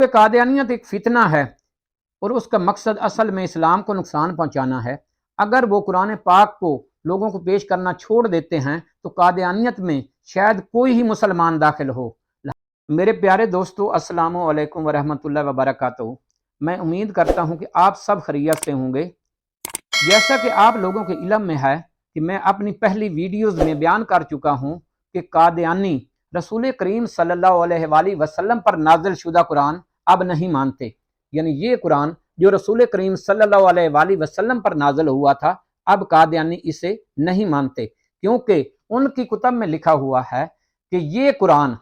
قادیانیت ایک فتنہ ہے اور اس کا مقصد اصل میں اسلام کو نقصان پہنچانا ہے۔ اگر وہ قرآن پاک کو لوگوں کو پیش کرنا چھوڑ دیتے ہیں تو قادیانیت میں شاید کوئی ہی مسلمان داخل ہو۔ میرے پیارے دوستو، السلام علیکم ورحمۃ اللہ وبرکاتہ۔ میں امید کرتا ہوں کہ آپ سب خیریت سے ہوں گے۔ جیسا کہ آپ لوگوں کے علم میں ہے کہ میں اپنی پہلی ویڈیوز میں بیان کر چکا ہوں کہ قادیانی رسول کریم صلی اللہ علیہ وآلہ وسلم پر نازل شدہ قرآن اب نہیں مانتے، یعنی یہ قرآن جو رسول کریم صلی اللہ علیہ وآلہ وسلم پر نازل ہوا تھا اب قادیانی اسے نہیں مانتے، کیونکہ ان کی کتب میں لکھا ہوا ہے کہ یہ قرآن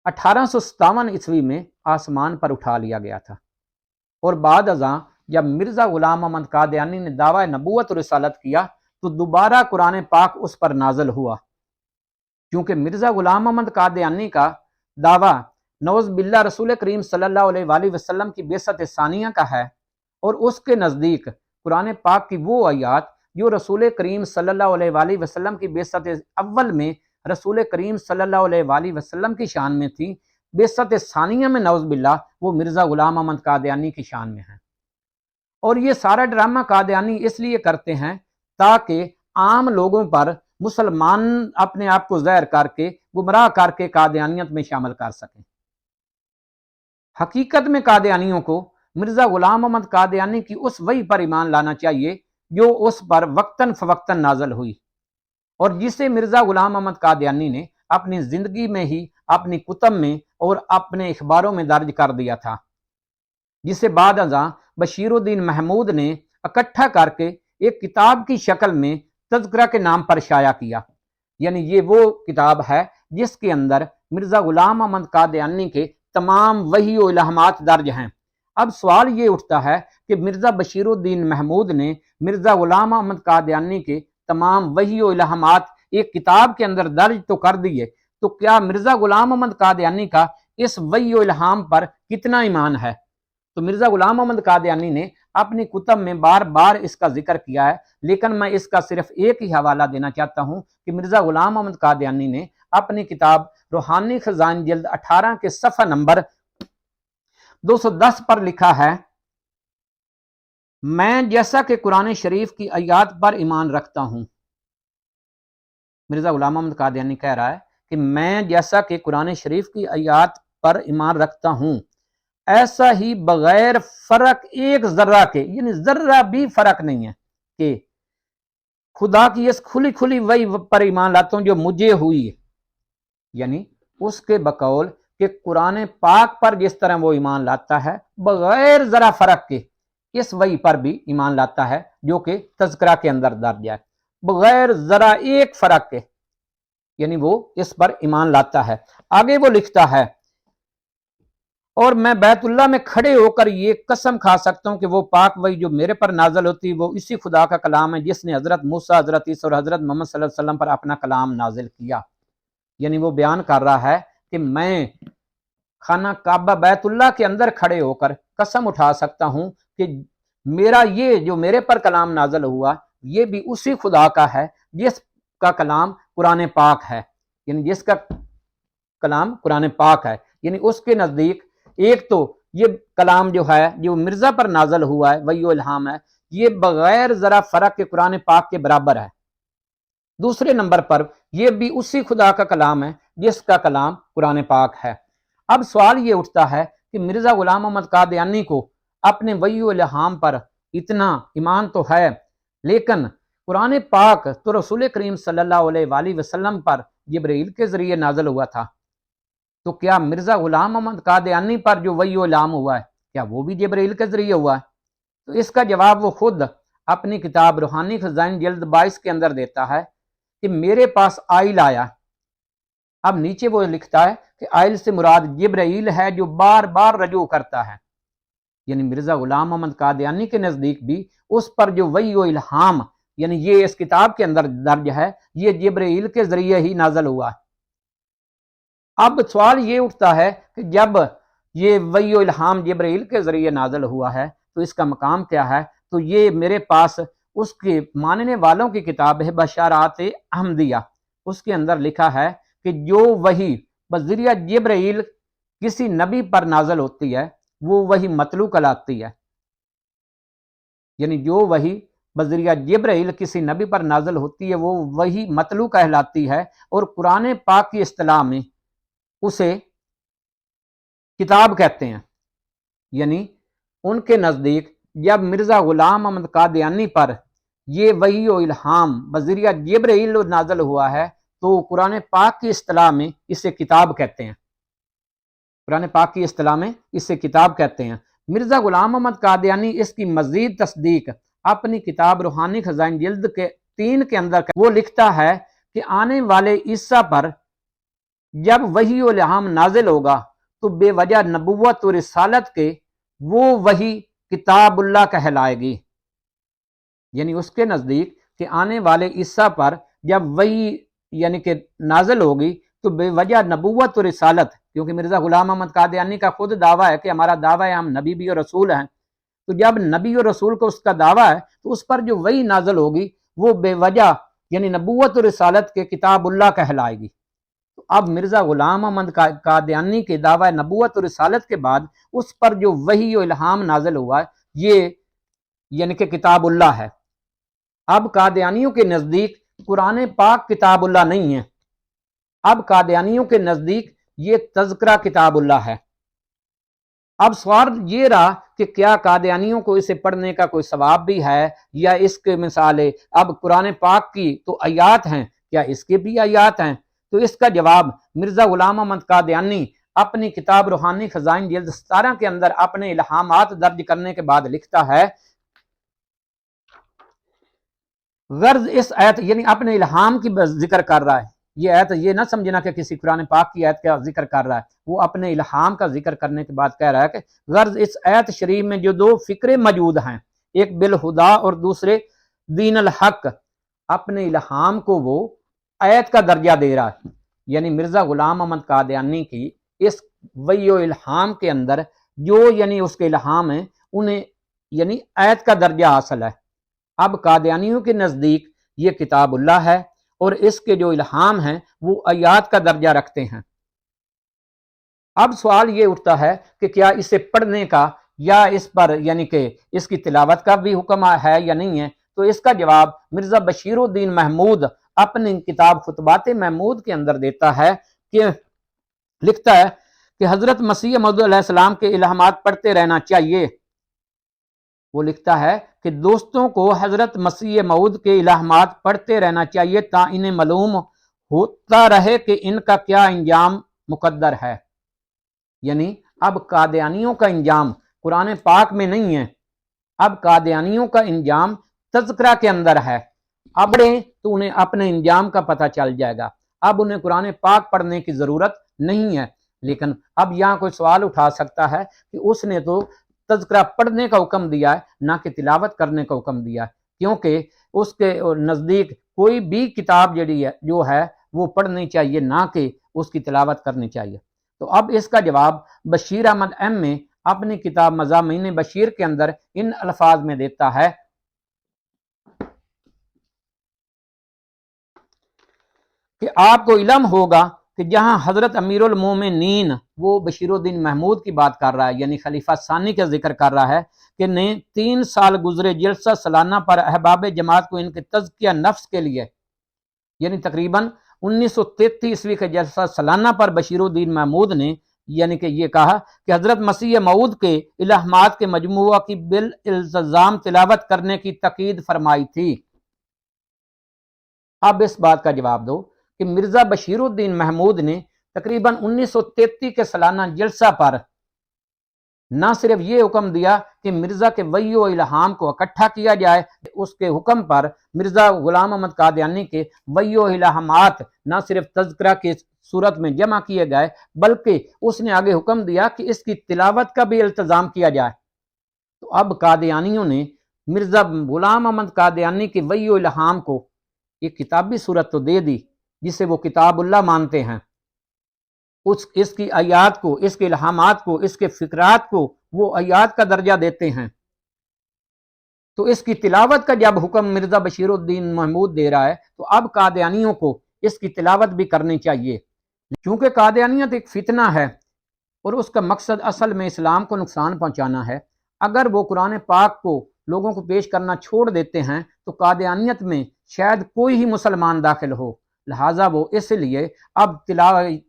1857 عیسوی میں آسمان پر اٹھا لیا گیا تھا، اور بعد ازاں جب مرزا غلام احمد قادیانی نے دعوی نبوت و رسالت کیا تو دوبارہ قرآن پاک اس پر نازل ہوا۔ کیونکہ مرزا غلام احمد قادیانی کا دعویٰ نعوذ باللہ رسول کریم صلی اللہ علیہ وآلہ وسلم کی بعثت ثانیہ کا ہے، اور اس کے نزدیک قرآن پاک کی وہ آیات جو رسول کریم صلی اللہ علیہ وآلہ وسلم کی بعثت اول میں رسول کریم صلی اللہ علیہ وآلہ وسلم کی شان میں تھی، بعثت ثانیہ میں نعوذ باللہ وہ مرزا غلام احمد قادیانی کی شان میں ہیں۔ اور یہ سارا ڈرامہ قادیانی اس لیے کرتے ہیں تاکہ عام لوگوں پر مسلمان اپنے آپ کو ظاہر کر کے گمراہ کر کے قادیانیت میں شامل کر سکیں۔ حقیقت میں قادیانیوں کو مرزا غلام احمد قادیانی کی اس وحی پر ایمان لانا چاہیے جو اس پر وقتاً فوقتاً نازل ہوئی، اور جسے مرزا غلام احمد قادیانی نے اپنی زندگی میں ہی اپنی کتب میں اور اپنے اخباروں میں درج کر دیا تھا، جسے بعد ازاں بشیر الدین محمود نے اکٹھا کر کے ایک کتاب کی شکل میں تذکرہ کے نام پر شائع کیا۔ یعنی یہ وہ کتاب ہے جس کے اندر مرزا غلام احمد قادیانی کے تمام وحی و الہامات درج ہیں۔ اب سوال یہ اٹھتا ہے کہ مرزا بشیر الدین محمود نے مرزا غلام احمد قادیانی کے تمام وحی و الہامات ایک کتاب کے اندر درج تو کر دیے، تو کیا مرزا غلام احمد قادیانی کا اس وحی و الہام پر کتنا ایمان ہے؟ تو مرزا غلام احمد قادیانی نے اپنی کتب میں بار بار اس کا ذکر کیا ہے، لیکن میں اس کا صرف ایک ہی حوالہ دینا چاہتا ہوں کہ مرزا غلام احمد قادیانی نے اپنی کتاب روحانی خزائن جلد 18 کے صفحہ نمبر 210 پر لکھا ہے، میں جیسا کہ قرآن شریف کی آیات پر ایمان رکھتا ہوں۔ مرزا غلام احمد قادیانی کہہ رہا ہے کہ میں جیسا کہ قرآن شریف کی آیات پر ایمان رکھتا ہوں، ایسا ہی بغیر فرق ایک ذرہ کے، یعنی ذرہ بھی فرق نہیں ہے، کہ خدا کی اس کھلی کھلی وحی پر ایمان لاتا ہوں جو مجھے ہوئی ہے، یعنی اس کے بقول کہ قرآن پاک پر جس طرح وہ ایمان لاتا ہے بغیر ذرا فرق کے اس وحی پر بھی ایمان لاتا ہے جو کہ تذکرہ کے اندر درج ہے، بغیر ذرا ایک فرق کے، یعنی وہ اس پر ایمان لاتا ہے۔ آگے وہ لکھتا ہے، اور میں بیت اللہ میں کھڑے ہو کر یہ قسم کھا سکتا ہوں کہ وہ پاک وحی جو میرے پر نازل ہوتی وہ اسی خدا کا کلام ہے جس نے حضرت موسیٰ، حضرت عیسیٰ اور حضرت محمد صلی اللہ علیہ وسلم پر اپنا کلام نازل کیا۔ یعنی وہ بیان کر رہا ہے کہ میں خانہ کعبہ بیت اللہ کے اندر کھڑے ہو کر قسم اٹھا سکتا ہوں کہ میرا یہ جو میرے پر کلام نازل ہوا یہ بھی اسی خدا کا ہے جس کا کلام قرآن پاک ہے، یعنی جس کا کلام قرآن پاک ہے۔ یعنی اس کے نزدیک ایک تو یہ کلام جو ہے جو مرزا پر نازل ہوا ہے وحی و الہام ہے، یہ بغیر ذرا فرق کے قرآن پاک کے برابر ہے۔ دوسرے نمبر پر یہ بھی اسی خدا کا کلام ہے جس کا کلام قرآن پاک ہے۔ اب سوال یہ اٹھتا ہے کہ مرزا غلام احمد قادیانی کو اپنے وحی و الہام پر اتنا ایمان تو ہے، لیکن قرآن پاک تو رسول کریم صلی اللہ علیہ وآلہ وسلم پر جبرائیل کے ذریعے نازل ہوا تھا، تو کیا مرزا غلام احمد قادیانی پر جو وحی و الہام ہوا ہے کیا وہ بھی جبرائیل کے ذریعے ہوا ہے؟ تو اس کا جواب وہ خود اپنی کتاب روحانی خزائن جلد 22 کے اندر دیتا ہے کہ میرے پاس آئل آیا۔ اب نیچے وہ لکھتا ہے کہ آئل سے مراد جبرائیل ہے جو بار بار رجوع کرتا ہے، یعنی مرزا غلام احمد قادیانی کے نزدیک بھی اس پر جو وحی و الہام یعنی یہ اس کتاب کے اندر درج ہے یہ جبرائیل کے ذریعے ہی نازل ہوا ہے۔ اب سوال یہ اٹھتا ہے کہ جب یہ وحی و الہام جبرائیل کے ذریعے نازل ہوا ہے تو اس کا مقام کیا ہے؟ تو یہ میرے پاس اس کے ماننے والوں کی کتاب ہے بشارات احمدیہ، اس کے اندر لکھا ہے کہ جو وحی بذریعہ جبرائیل کسی نبی پر نازل ہوتی ہے وہ وحی مطلوع کہلاتی ہے، یعنی جو وحی بذریعہ جبرائیل کسی نبی پر نازل ہوتی ہے وہ وحی مطلوع کہلاتی ہے، اور قرآن پاک کی اصطلاح میں اسے کتاب کہتے ہیں۔ یعنی ان کے نزدیک جب مرزا غلام احمد قادیانی پر یہ وحی و الہام بذریعہ جبرائیل نازل ہوا ہے تو قرآن پاک کی اصطلاح میں اسے کتاب کہتے ہیں، قرآن پاک کی اصطلاح میں اسے کتاب کہتے ہیں۔ مرزا غلام احمد قادیانی اس کی مزید تصدیق اپنی کتاب روحانی خزائن جلد کے 3 کے اندر وہ لکھتا ہے کہ آنے والے عیسیٰ پر جب وحی و الہام نازل ہوگا تو بے وجہ نبوت و رسالت کے وہ وحی کتاب اللہ کہلائے گی، یعنی اس کے نزدیک کہ آنے والے عیسیٰ پر جب وحی یعنی کہ نازل ہوگی تو بے وجہ نبوت و رسالت، کیونکہ مرزا غلام احمد قادیانی کا خود دعویٰ ہے کہ ہمارا دعویٰ ہے ہم نبی بھی اور رسول ہیں، تو جب نبی اور رسول کو اس کا دعویٰ ہے تو اس پر جو وحی نازل ہوگی وہ بے وجہ یعنی نبوت و رسالت کے کتاب اللہ کہلائے گی۔ تو اب مرزا غلام احمد قادیانی کے دعویٰ نبوت و رسالت کے بعد اس پر جو وحی و الہام نازل ہوا ہے یہ یعنی کہ کتاب اللہ ہے۔ اب قادیانیوں کے نزدیک قرآن پاک کتاب اللہ نہیں ہے، اب قادیانیوں کے نزدیک یہ تذکرہ کتاب اللہ ہے۔ اب سوال یہ رہا کہ کیا قادیانیوں کو اسے پڑھنے کا کوئی ثواب بھی ہے یا اس کے مثالیں اب قرآن پاک کی تو آیات ہیں، کیا اس کے بھی آیات ہیں؟ تو اس کا جواب مرزا غلام احمد قادیانی اپنی کتاب روحانی خزائن جلد 17 کے اندر اپنے الہامات درج کرنے کے بعد لکھتا ہے، غرض اس آیت یعنی اپنے الہام کی ذکر کر رہا ہے، یہ آیت یہ نہ سمجھنا کہ کسی قرآن پاک کی آیت کا ذکر کر رہا ہے، وہ اپنے الہام کا ذکر کرنے کے بعد کہہ رہا ہے کہ غرض اس آیت شریف میں جو 2 فکرے موجود ہیں، ایک بالہدا اور دوسرے دین الحق، اپنے الہام کو وہ آیت کا درجہ دے رہا ہے، یعنی مرزا غلام احمد قادیانی کی اس وحی و الہام کے اندر جو یعنی اس کے الہام ہیں انہیں یعنی آیت کا درجہ حاصل ہے۔ اب قادیانیوں کے نزدیک یہ کتاب اللہ ہے اور اس کے جو الہام ہیں وہ آیات کا درجہ رکھتے ہیں۔ اب سوال یہ اٹھتا ہے کہ کیا اسے پڑھنے کا یا اس پر یعنی کہ اس کی تلاوت کا بھی حکم ہے یا نہیں ہے؟ تو اس کا جواب مرزا بشیر الدین محمود اپنی کتاب خطبات محمود کے اندر دیتا ہے کہ لکھتا ہے کہ حضرت مسیح موعود علیہ السلام کے الہامات پڑھتے رہنا چاہیے۔ وہ لکھتا ہے کہ دوستوں کو حضرت مسیح موعود کے الہامات پڑھتے رہنا چاہیے تا انہیں معلوم ہوتا رہے کہ ان کا کیا انجام مقدر ہے، یعنی اب قادیانیوں کا انجام قرآن پاک میں نہیں ہے، اب قادیانیوں کا انجام تذکرہ کے اندر ہے، اب تو انہیں اپنے انجام کا پتہ چل جائے گا، اب انہیں قرآن پاک پڑھنے کی ضرورت نہیں ہے۔ لیکن اب یہاں کوئی سوال اٹھا سکتا ہے کہ اس نے تو تذکرہ پڑھنے کا حکم دیا ہے نہ کہ تلاوت کرنے کا حکم دیا ہے، کیونکہ اس کے نزدیک کوئی بھی کتاب جو ہے وہ پڑھنی چاہیے نہ کہ اس کی تلاوت کرنی چاہیے۔ تو اب اس کا جواب بشیر احمد ایم میں اپنی کتاب مضامین بشیر کے اندر ان الفاظ میں دیتا ہے کہ آپ کو علم ہوگا کہ جہاں حضرت امیر المومنین، وہ بشیر الدین محمود کی بات کر رہا ہے یعنی خلیفہ ثانی کا ذکر کر رہا ہے کہ 3 سال گزرے جلسہ سالانہ پر احباب جماعت کو ان کے تزکیہ نفس کے لیے، یعنی تقریباً 1933 عیسوی کے جلسہ سالانہ پر بشیر الدین محمود نے یعنی کہ یہ کہا کہ حضرت مسیح موعود کے الہامات کے مجموعہ کی بالالتزام تلاوت کرنے کی تاکید فرمائی تھی۔ اب اس بات کا جواب دو کہ مرزا بشیر الدین محمود نے تقریباً 1933 کے سالانہ جلسہ پر نہ صرف یہ حکم دیا کہ مرزا کے وحی و الہام کو اکٹھا کیا جائے، اس کے حکم پر مرزا غلام احمد قادیانی کے وحی و الہامات نہ صرف تذکرہ کی صورت میں جمع کیے گئے بلکہ اس نے آگے حکم دیا کہ اس کی تلاوت کا بھی التزام کیا جائے۔ تو اب قادیانیوں نے مرزا غلام احمد قادیانی کے وحی و الہام کو ایک کتابی صورت تو دے دی جسے وہ کتاب اللہ مانتے ہیں، اس کی آیات کو، اس کے الہامات کو، اس کے فکرات کو وہ آیات کا درجہ دیتے ہیں۔ تو اس کی تلاوت کا جب حکم مرزا بشیر الدین محمود دے رہا ہے تو اب قادیانیوں کو اس کی تلاوت بھی کرنی چاہیے، کیونکہ قادیانیت ایک فتنہ ہے، اور اس کا مقصد اصل میں اسلام کو نقصان پہنچانا ہے۔ اگر وہ قرآن پاک کو لوگوں کو پیش کرنا چھوڑ دیتے ہیں تو قادیانیت میں شاید کوئی ہی مسلمان داخل ہو، لہٰذا وہ اس لیے اب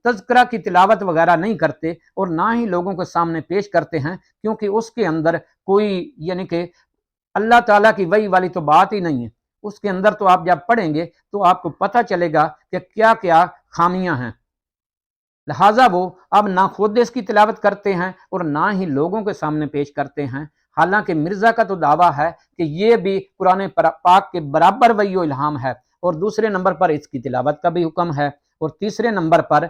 تذکرہ کی تلاوت وغیرہ نہیں کرتے اور نہ ہی لوگوں کے سامنے پیش کرتے ہیں، کیونکہ اس کے اندر کوئی یعنی کہ اللہ تعالیٰ کی وحی والی تو بات ہی نہیں ہے۔ اس کے اندر تو آپ جب پڑھیں گے تو آپ کو پتہ چلے گا کہ کیا کیا خامیاں ہیں، لہٰذا وہ اب نہ خود اس کی تلاوت کرتے ہیں اور نہ ہی لوگوں کے سامنے پیش کرتے ہیں۔ حالانکہ مرزا کا تو دعویٰ ہے کہ یہ بھی قرآن پاک کے برابر وحی و الہام ہے، اور دوسرے نمبر پر اس کی تلاوت کا بھی حکم ہے، اور تیسرے نمبر پر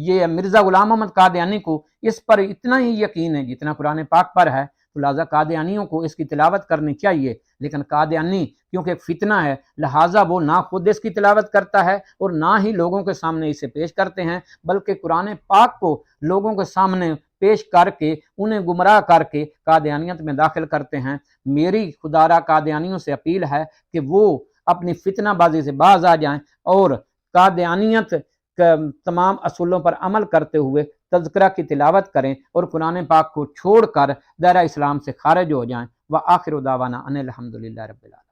یہ مرزا غلام محمد قادیانی کو اس پر اتنا ہی یقین ہے جتنا قرآن پاک پر ہے، تو لہٰذا قادیانیوں کو اس کی تلاوت کرنی چاہیے۔ لیکن قادیانی کیونکہ فتنہ ہے، لہٰذا وہ نہ خود اس کی تلاوت کرتا ہے اور نہ ہی لوگوں کے سامنے اسے پیش کرتے ہیں، بلکہ قرآن پاک کو لوگوں کے سامنے پیش کر کے انہیں گمراہ کر کے قادیانیت میں داخل کرتے ہیں۔ میری خدارہ قادیانیوں سے اپیل ہے کہ وہ اپنی فتنہ بازی سے باز آ جائیں اور قادیانیت تمام اصولوں پر عمل کرتے ہوئے تذکرہ کی تلاوت کریں اور قرآن پاک کو چھوڑ کر دائرہ اسلام سے خارج ہو جائیں۔ وآخر دعوانا ان الحمدللہ رب العالمین۔